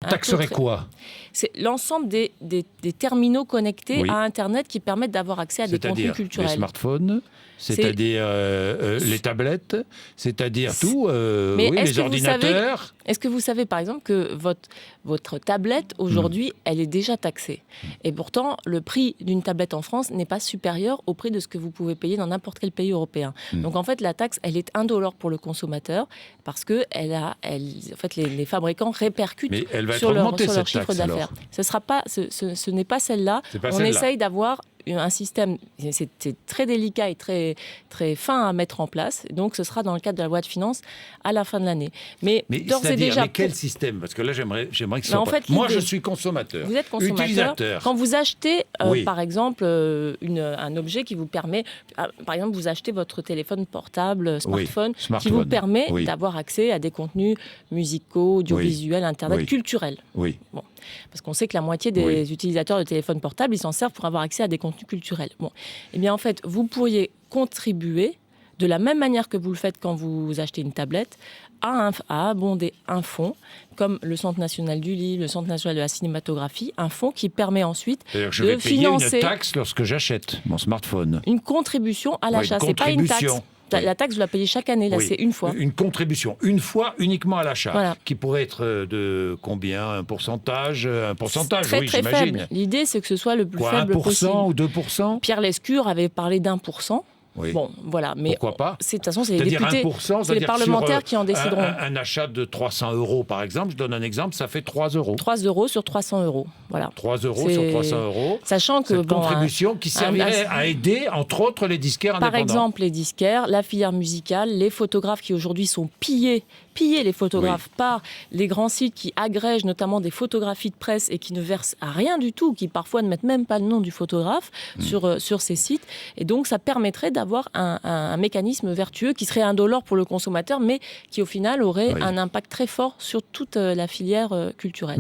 taxerait quoi ? C'est l'ensemble des terminaux connectés à Internet qui permettent d'avoir accès à des contenus culturels. Les smartphones, c'est-à-dire les tablettes, c'est-à-dire tout, les ordinateurs. Est-ce que vous savez, par exemple, que votre tablette, aujourd'hui, elle est déjà taxée. Et pourtant, le prix d'une tablette en France n'est pas supérieur au prix de ce que vous pouvez payer dans n'importe quel pays européen. Donc, en fait, la taxe, elle est $1 pour le consommateur parce que les fabricants répercutent sur leur chiffre d'affaires. Ce n'est pas celle-là. On essaye d'avoir un système, c'est très délicat et très, très fin à mettre en place. Donc, ce sera dans le cadre de la loi de finances à la fin de l'année. Mais quel système ? Parce que là, j'aimerais que ce soit moi, je suis consommateur. Vous êtes consommateur. Utilisateur. Quand vous achetez, par exemple, un objet qui vous permet... par exemple, vous achetez votre téléphone portable, smartphone, qui vous permet d'avoir accès à des contenus musicaux, audiovisuels, Internet, culturels. Oui. Bon. Parce qu'on sait que la moitié des utilisateurs de téléphones portables, ils s'en servent pour avoir accès à des contenus culturels. Bon. Eh bien, en fait, vous pourriez contribuer, de la même manière que vous le faites quand vous achetez une tablette, à abonder un fonds, comme le Centre national du livre, le Centre national de la cinématographie, un fonds qui permet ensuite de financer... Je vais payer une taxe lorsque j'achète mon smartphone. Une contribution à l'achat, c'est pas une taxe. La taxe, vous la payez chaque année, là, c'est une fois. Une contribution, une fois uniquement à l'achat, qui pourrait être de combien ? Un pourcentage, très, très j'imagine. Faible. L'idée, c'est que ce soit le plus faible possible. 1% ou 2% ? Pierre Lescure avait parlé d'1%. Oui. Bon, voilà, mais pourquoi pas ? De toute façon, c'est les députés, c'est les parlementaires qui en décideront. Un achat de 300 €, par exemple, je donne un exemple, ça fait 3 €. 3 € sur 300 €. Voilà. 3 € sur 300 €. Sachant que cette contribution qui servirait à aider, entre autres, les disquaires indépendants. Par exemple, les disquaires, la filière musicale, les photographes qui aujourd'hui sont pillés les photographes par les grands sites qui agrègent notamment des photographies de presse et qui ne versent à rien du tout, qui parfois ne mettent même pas le nom du photographe sur ces sites. Et donc, ça permettrait d'avoir un mécanisme vertueux qui serait indolore pour le consommateur, mais qui au final aurait un impact très fort sur toute la filière culturelle.